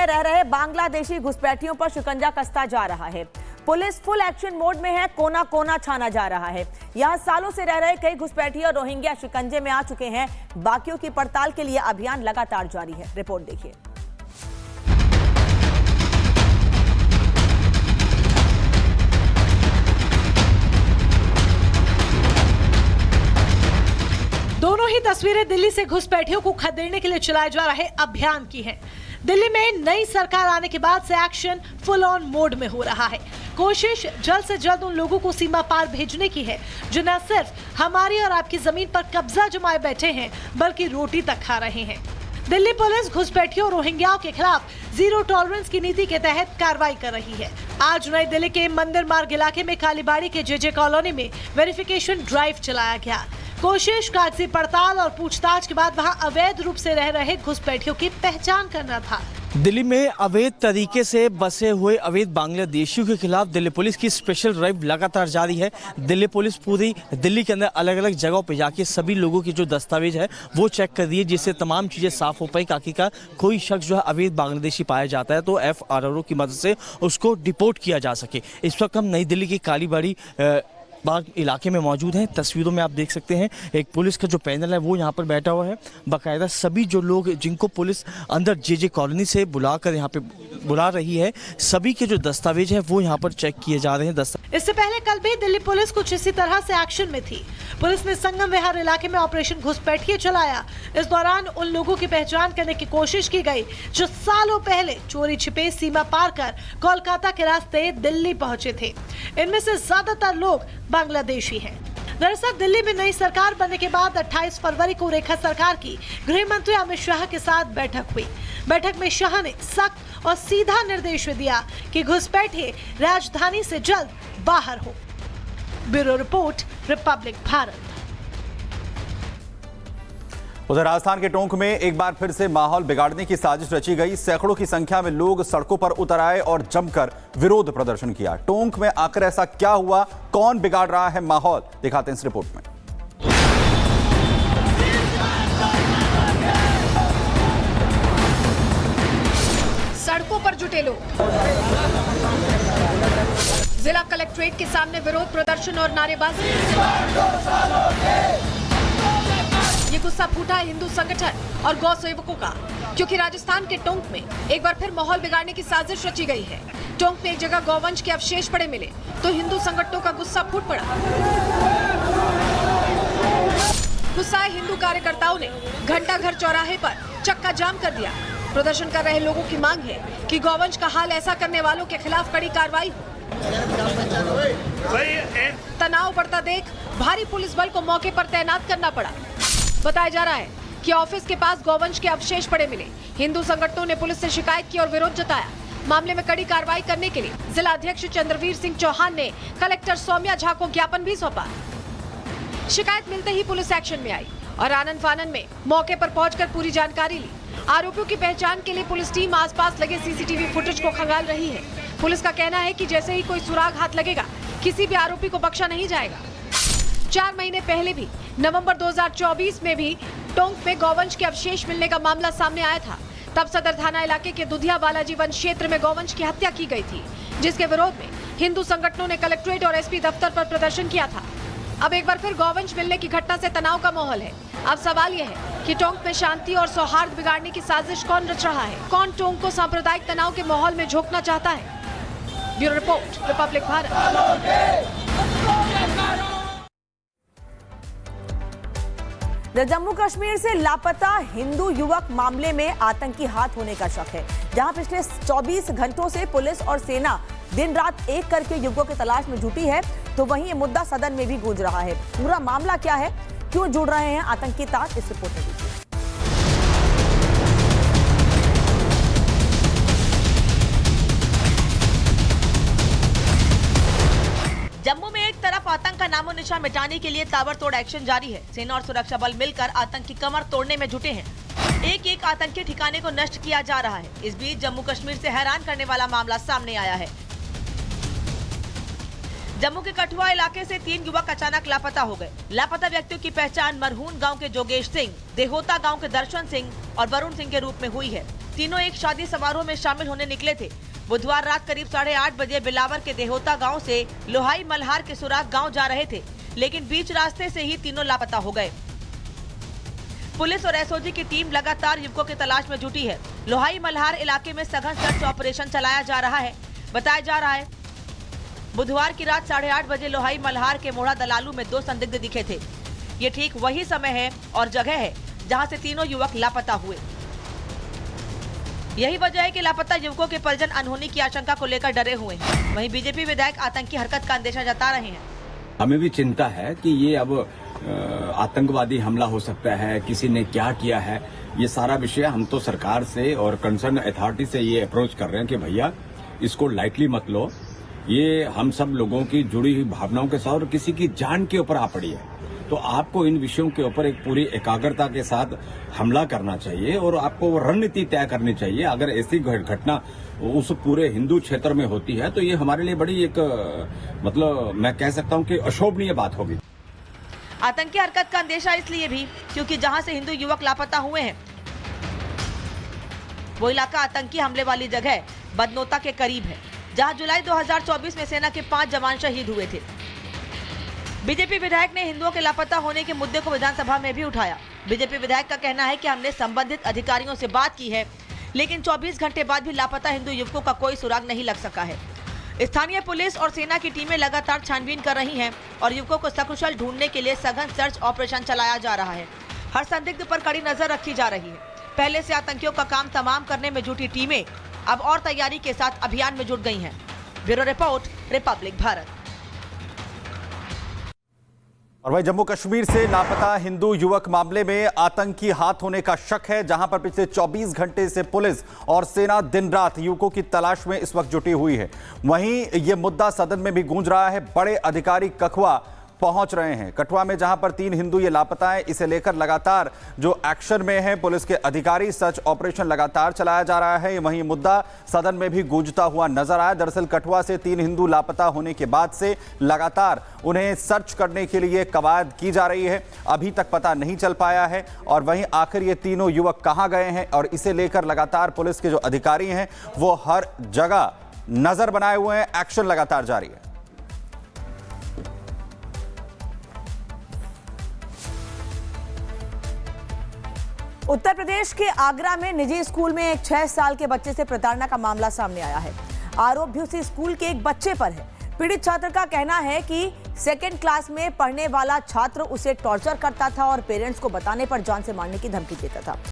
रह रहे बांग्लादेशी घुसपैठियों पर शिकंजा कसता जा रहा है। पुलिस फुल एक्शन मोड में है, कोना कोना छाना जा रहा है। यहां सालों से रह रहे कई घुसपैठी और रोहिंग्या शिकंजे में आ चुके हैं। बाकियों की पड़ताल के लिए अभियान लगातार जारी है। रिपोर्ट देखिए। दोनों ही तस्वीरें दिल्ली से घुसपैठियों को खदेड़ने के लिए चलाए जा रहे अभियान की हैं। दिल्ली में नई सरकार आने के बाद से एक्शन फुल ऑन मोड में हो रहा है। कोशिश जल्द से जल्द उन लोगों को सीमा पार भेजने की है जो न सिर्फ हमारी और आपकी जमीन पर कब्जा जमाए बैठे हैं बल्कि रोटी तक खा रहे हैं। दिल्ली पुलिस घुसपैठियों और रोहिंग्याओं के खिलाफ जीरो टॉलरेंस की नीति के तहत कार्रवाई कर रही है। आज नई दिल्ली के मंदिर मार्ग इलाके में कालीबाड़ी के जेजे कॉलोनी में वेरिफिकेशन ड्राइव चलाया गया। कोशिश कागजी पड़ताल और पूछताछ के बाद वहां अवैध रूप से रह रहे घुसपैठियों की पहचान करना था। दिल्ली में अवैध तरीके से बसे हुए अवैध बांग्लादेशियों के खिलाफ दिल्ली पुलिस की स्पेशल ड्राइव लगातार जारी है। दिल्ली पुलिस पूरी दिल्ली के अंदर अलग अलग जगहों पे जाके सभी लोगों की जो दस्तावेज है वो चेक कर रही है, जिससे तमाम चीज़ें साफ हो पाई। ताकि का कोई शख्स जो है अवैध बांग्लादेशी पाया जाता है तो FRO की मदद से उसको डिपोर्ट किया जा सके। इस वक्त हम नई दिल्ली की कालीबाड़ी बाग इलाके में मौजूद हैं। तस्वीरों में आप देख सकते हैं एक पुलिस का जो पैनल है वो यहाँ पर बैठा हुआ है। बाकायदा सभी जो लोग जिनको पुलिस अंदर जेजे कॉलोनी से बुलाकर यहाँ पे बुला रही है, सभी के जो दस्तावेज हैं वो यहाँ पर चेक किए जा रहे हैं। इससे पहले कल भी दिल्ली पुलिस कुछ इसी तरह से एक्शन में थी। पुलिस ने संगम विहार इलाके में ऑपरेशन घुसपैठिए चलाया। इस दौरान उन लोगों की पहचान करने की कोशिश की गई जो सालों पहले चोरी छिपे सीमा पार कर कोलकाता के रास्ते दिल्ली पहुंचे थे। इनमें से ज्यादातर लोग बांग्लादेशी हैं। दरअसल दिल्ली में नई सरकार बनने के बाद 28 फरवरी को रेखा सरकार की गृह मंत्री अमित शाह के साथ बैठक हुई। बैठक में शाह ने सख्त और सीधा निर्देश दिया कि घुसपैठे राजधानी से जल्द बाहर हो। Bureau report, Republic Bharat. उधर राजस्थान के टोंक में एक बार फिर से माहौल बिगाड़ने की साजिश रची गई। सैकड़ों की संख्या में लोग सड़कों पर उतर आए और जमकर विरोध प्रदर्शन किया। टोंक में आखिर ऐसा क्या हुआ, कौन बिगाड़ रहा है माहौल, दिखाते हैं इस रिपोर्ट में। सड़कों पर जुटे लोग, जिला कलेक्ट्रेट के सामने विरोध प्रदर्शन और नारेबाजी। ये गुस्सा फूटा हिंदू संगठन और गौ सेवकों का, क्योंकि राजस्थान के टोंक में एक बार फिर माहौल बिगाड़ने की साजिश रची गई है। टोंक में एक जगह गौवंश के अवशेष पड़े मिले तो हिंदू संगठनों का गुस्सा फूट पड़ा। गुस्साए हिंदू कार्यकर्ताओं ने घंटा घर चौराहे पर चक्का जाम कर दिया। प्रदर्शन कर रहे लोगों की मांग है कि गौवंश का हाल ऐसा करने वालों के खिलाफ कड़ी कार्रवाई हो। तनाव बढ़ता देख भारी पुलिस बल को मौके पर तैनात करना पड़ा। बताया जा रहा है कि ऑफिस के पास गौवंश के अवशेष पड़े मिले। हिंदू संगठनों ने पुलिस से शिकायत की और विरोध जताया। मामले में कड़ी कार्रवाई करने के लिए जिला अध्यक्ष चंद्रवीर सिंह चौहान ने कलेक्टर सौम्या झा को ज्ञापन भी सौंपा। शिकायत मिलते ही पुलिस एक्शन में आई और आनन फानन में मौके पर पहुंचकर पूरी जानकारी ली। आरोपियों की पहचान के लिए पुलिस टीम आसपास लगे CCTV फुटेज को खंगाल रही है। पुलिस का कहना है कि जैसे ही कोई सुराग हाथ लगेगा किसी भी आरोपी को बख्शा नहीं जाएगा। 4 महीने पहले भी नवंबर 2024 में भी टोंक में गौवंश के अवशेष मिलने का मामला सामने आया था। तब सदर थाना इलाके के दुधिया बालाजी वन क्षेत्र में गौवंश की हत्या की गई थी, जिसके विरोध में हिंदू संगठनों ने कलेक्ट्रेट और SP दफ्तर पर प्रदर्शन किया था। अब एक बार फिर गौवंश मिलने की घटना से तनाव का माहौल है। अब सवाल यह है कि टोंक में शांति और सौहार्द बिगाड़ने की साजिश कौन रच रहा है? कौन टोंक को सांप्रदायिक तनाव के माहौल में झोंकना चाहता है? Bureau report, Republic Bharat. Jammu Kashmir से लापता हिंदू युवक मामले में आतंकी हाथ होने का शक है। जहां पिछले 24 घंटों से पुलिस और सेना दिन रात एक करके युवकों की तलाश में जुटी है, तो वहीं ये मुद्दा सदन में भी गूंज रहा है। पूरा मामला क्या है, क्यों जुड़ रहे हैं आतंकी तार, इस रिपोर्ट में देखिए। जम्मू में एक तरफ आतंक का नामो निशान मिटाने के लिए ताबड़तोड़ एक्शन जारी है। सेना और सुरक्षा बल मिलकर आतंकी कमर तोड़ने में जुटे हैं। एक एक आतंकी ठिकाने को नष्ट किया जा रहा है। इस बीच जम्मू कश्मीर से हैरान करने वाला मामला सामने आया है। जम्मू के कठुआ इलाके से 3 युवक अचानक लापता हो गए। लापता व्यक्तियों की पहचान मरहून गांव के जोगेश सिंह, देहोता गांव के दर्शन सिंह और वरुण सिंह के रूप में हुई है। तीनों एक शादी समारोह में शामिल होने निकले थे। बुधवार रात करीब 8:30 बजे बिलावर के देहोता गांव से लोहाई मल्हार के सुराग गांव जा रहे थे, लेकिन बीच रास्ते से ही तीनों लापता हो गए। पुलिस और एसओजी की टीम लगातार युवकों की तलाश में जुटी है। लोहाई मल्हार इलाके में सघन सर्च ऑपरेशन चलाया जा रहा है। बताया जा रहा है बुधवार की रात 8:30 बजे लोहाई मल्हार के मोड़ा दलालू में 2 संदिग्ध दिखे थे। ये ठीक वही समय है और जगह है जहां से तीनों युवक लापता हुए। यही वजह है कि लापता युवकों के परिजन अनहोनी की आशंका को लेकर डरे हुए हैं। वहीं बीजेपी विधायक आतंकी हरकत का अंदेशा जता रहे हैं। हमें भी चिंता है कि ये अब आतंकवादी हमला हो सकता है, किसी ने क्या किया है, ये सारा विषय हम तो सरकार से और कंसर्न अथॉरिटी से ये अप्रोच कर रहे हैं कि भैया इसको लाइटली मत लो। ये हम सब लोगों की जुड़ी हुई भावनाओं के साथ और किसी की जान के ऊपर आ पड़ी है, तो आपको इन विषयों के ऊपर एक पूरी एकाग्रता के साथ हमला करना चाहिए और आपको रणनीति तय करनी चाहिए। अगर ऐसी घटना उस पूरे हिंदू क्षेत्र में होती है तो ये हमारे लिए बड़ी एक मतलब मैं कह सकता हूं कि अशोभनीय बात होगी। आतंकी हरकत का अंदेशा इसलिए भी क्योंकि जहां से हिंदू युवक लापता हुए हैं वो इलाका आतंकी हमले वाली जगह बदनोता के करीब है, जहां जुलाई 2024 में सेना के 5 जवान शहीद हुए थे। बीजेपी विधायक ने हिंदुओं के लापता होने के मुद्दे को विधानसभा में भी उठाया। बीजेपी विधायक का कहना है कि हमने संबंधित अधिकारियों से बात की है, लेकिन 24 घंटे बाद भी लापता हिंदू युवकों का कोई सुराग नहीं लग सका है। स्थानीय पुलिस और सेना की टीमें लगातार छानबीन कर रही हैं और युवकों को सकुशल ढूंढने के लिए सघन सर्च ऑपरेशन चलाया जा रहा है। हर संदिग्ध पर कड़ी नजर रखी जा रही है। पहले से आतंकियों का काम तमाम करने में जुटी टीमें अब और तैयारी के साथ अभियान में जुट गई हैं। Bureau report, Republic Bharat. और भाई जम्मू कश्मीर से लापता हिंदू युवक मामले में आतंकी हाथ होने का शक है, जहां पर पिछले 24 घंटे से पुलिस और सेना दिन रात युवकों की तलाश में इस वक्त जुटी हुई है। वहीं यह मुद्दा सदन में भी गूंज रहा है। बड़े अधिकारी कठुआ पहुंच रहे हैं। कठुआ में जहां पर 3 हिंदू ये लापता हैं, इसे लेकर लगातार जो एक्शन में है पुलिस के अधिकारी, सर्च ऑपरेशन लगातार चलाया जा रहा है। वहीं मुद्दा सदन में भी गूंजता हुआ नजर आया। दरअसल कठुआ से 3 हिंदू लापता होने के बाद से लगातार उन्हें सर्च करने के लिए कवायद की जा रही है। अभी तक पता नहीं चल पाया है और वहीं आखिर ये तीनों युवक कहां गए हैं, और इसे लेकर लगातार पुलिस के जो अधिकारी हैं वो हर जगह नजर बनाए हुए हैं। एक्शन लगातार जारी है। उत्तर प्रदेश के आगरा में निजी स्कूल में एक 6 साल के बच्चे से प्रताड़ना का मामला सामने आया है। आरोप भी उसी स्कूल के एक बच्चे पर है। पीड़ित छात्र का कहना है कि 2nd क्लास में पढ़ने वाला छात्र उसे टॉर्चर करता था और पेरेंट्स को बताने पर जान से मारने की धमकी देता था।